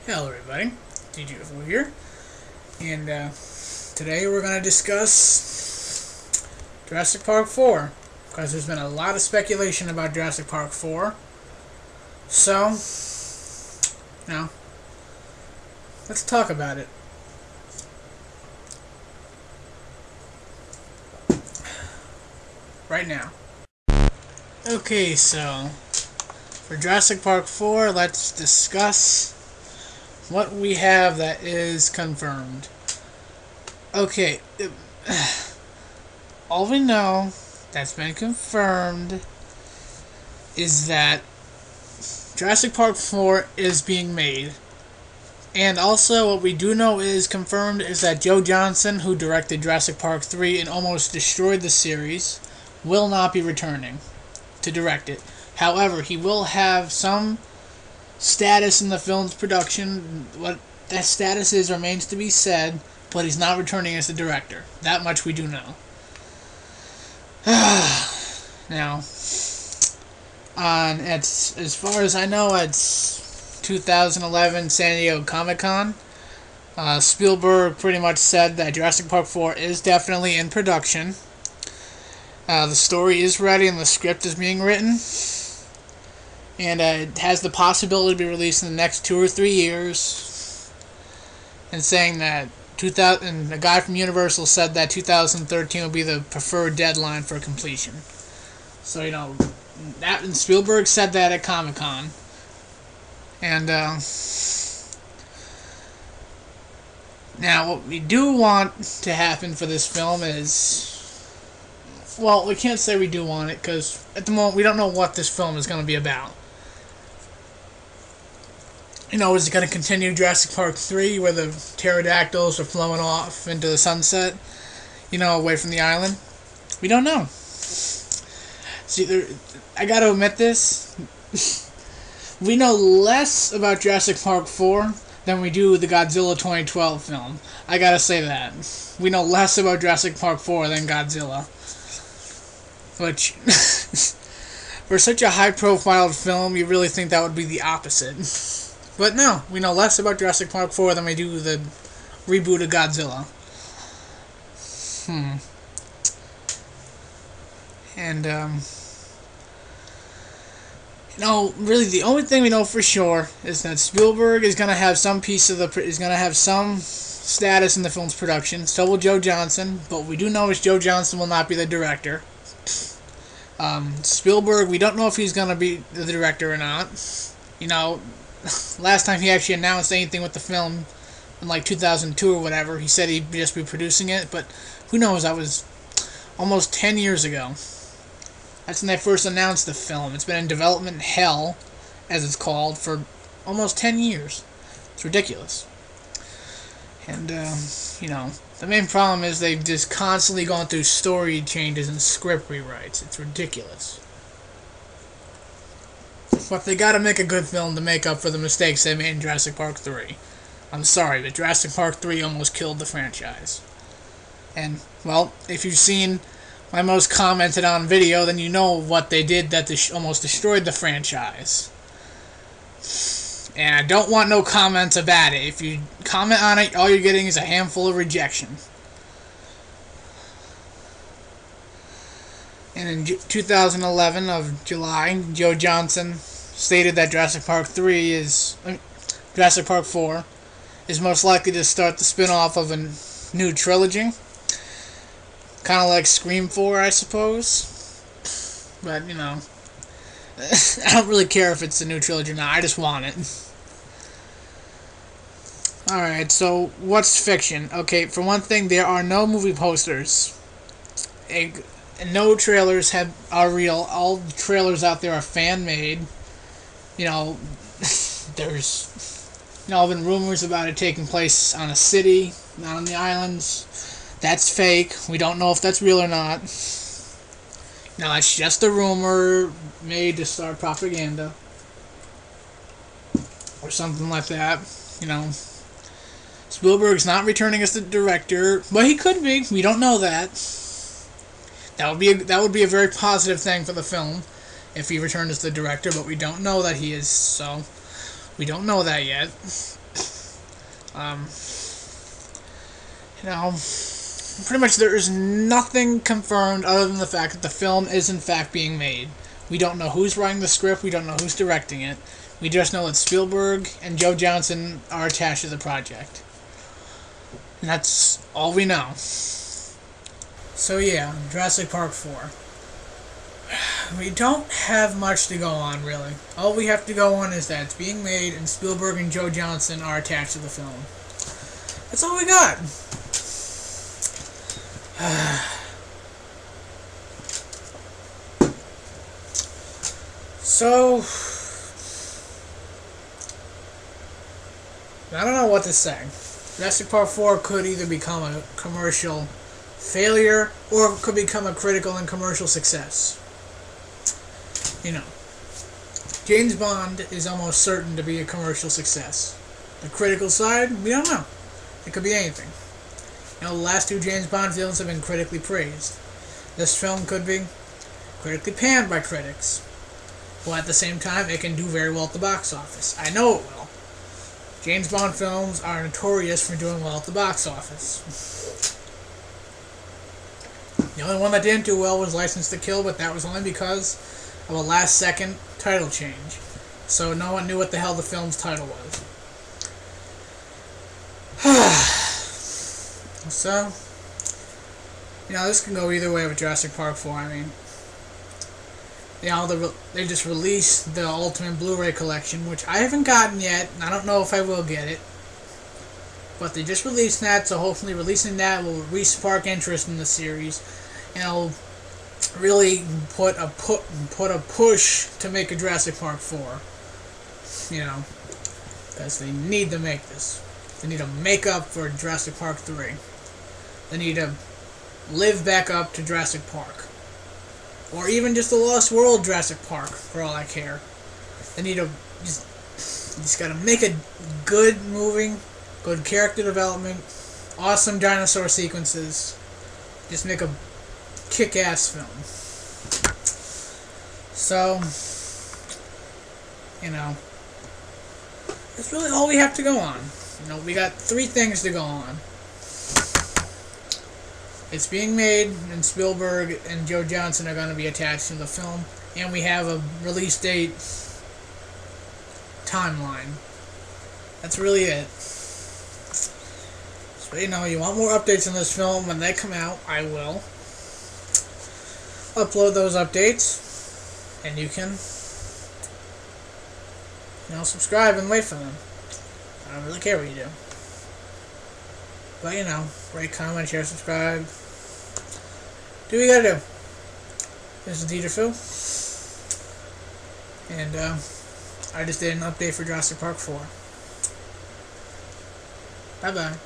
Hello everybody, DJ4 here, and today we're going to discuss Jurassic Park 4, because there's been a lot of speculation about Jurassic Park 4, so, let's talk about it. Right now. Okay, so, for Jurassic Park 4, let's discuss what we have that is confirmed. Okay, all we know that's been confirmed is that Jurassic Park 4 is being made. And also what we do know is confirmed is that Joe Johnston, who directed Jurassic Park 3 and almost destroyed the series, will not be returning to direct it. However, he will have some status in the film's production. What that status is remains to be said, but he's not returning as the director. That much we do know. Now, as far as I know, it's 2011 San Diego Comic-Con. Spielberg pretty much said that Jurassic Park 4 is definitely in production. The story is ready and the script is being written. And it has the possibility to be released in the next 2 or 3 years. And saying that and the guy from Universal said that 2013 will be the preferred deadline for completion. So and Spielberg said that at Comic-Con. And now what we do want to happen for this film is, well, we can't say we do want it because at the moment we don't know what this film is going to be about. Is it going to continue Jurassic Park 3 where the pterodactyls are flowing off into the sunset, away from the island? We don't know. See, I got to admit this. We know less about Jurassic Park 4 than we do the Godzilla 2012 film. I got to say that. We know less about Jurassic Park 4 than Godzilla. Which, for such a high-profile film, you really think that would be the opposite. But no, we know less about Jurassic Park 4 than we do the reboot of Godzilla. And, really the only thing we know for sure is that Spielberg is going to have some status in the film's production. So will Joe Johnston, but what we do know is Joe Johnston will not be the director. Spielberg, we don't know if he's going to be the director or not. Last time he actually announced anything with the film in like 2002 or whatever, he said he'd just be producing it, but who knows, that was almost 10 years ago. That's when they first announced the film. It's been in development hell, as it's called, for almost 10 years. It's ridiculous. And, the main problem is they've just constantly gone through story changes and script rewrites. It's ridiculous. But they gotta make a good film to make up for the mistakes they made in Jurassic Park 3. I'm sorry, but Jurassic Park 3 almost killed the franchise. And, well, if you've seen my most commented on video, then you know what they did that almost destroyed the franchise. And I don't want no comments about it. If you comment on it, all you're getting is a handful of rejection. And in 2011 of July, Joe Johnston stated that Jurassic Park 4 is most likely to start the spin-off of a new trilogy. Kind of like Scream 4, I suppose. But, I don't really care if it's a new trilogy or not. I just want it. Alright, so what's fiction? Okay, for one thing, there are no movie posters. No trailers are real. All the trailers out there are fan-made. There's been rumors about it taking place on a city, not on the islands. That's fake. We don't know if that's real or not. It's just a rumor made to start propaganda. Or something like that. Spielberg's not returning as the director, but he could be. We don't know that. That would be a very positive thing for the film if he returned as the director, but we don't know that he is, so we don't know that yet. Um, you know, pretty much there is nothing confirmed other than the fact that the film is in fact being made. We don't know who's writing the script. We don't know who's directing it. We just know that Spielberg and Joe Johnston are attached to the project. And that's all we know. So yeah, Jurassic Park 4. We don't have much to go on, really. All we have to go on is that it's being made and Spielberg and Joe Johnston are attached to the film. That's all we got. So, I don't know what to say. Jurassic Park 4 could either become a commercial failure or it could become a critical and commercial success. You know, James Bond is almost certain to be a commercial success. The critical side, we don't know. It could be anything. You know, the last two James Bond films have been critically praised. This film could be critically panned by critics. While at the same time, it can do very well at the box office. I know it will. James Bond films are notorious for doing well at the box office. The only one that didn't do well was License to Kill, but that was only because of a last-second title change. So no one knew what the hell the film's title was. So, you know, this can go either way with Jurassic Park 4. I mean, you know, they just released the Ultimate Blu-ray Collection, which I haven't gotten yet. I don't know if I will get it. But they just released that, so hopefully releasing that will re-spark interest in the series. And it'll really put a push to make a Jurassic Park 4. You know, because they need to make this. They need to make up for Jurassic Park 3. They need to live back up to Jurassic Park. Or even just the Lost World Jurassic Park, for all I care. They need to just gotta make a good movie, good character development, awesome dinosaur sequences. Just make a kick-ass film. So, you know, that's really all we have to go on. You know, we got 3 things to go on. It's being made, and Spielberg and Joe Johnston are going to be attached to the film, and we have a release date timeline. That's really it. So, you know, you want more updates on this film when they come out, I will upload those updates, and you can, you know, subscribe and wait for them. I don't really care what you do. But, you know, rate, comment, share, subscribe. Do what you gotta do. This is Teacher Phil. And, I just did an update for Jurassic Park 4. Bye-bye.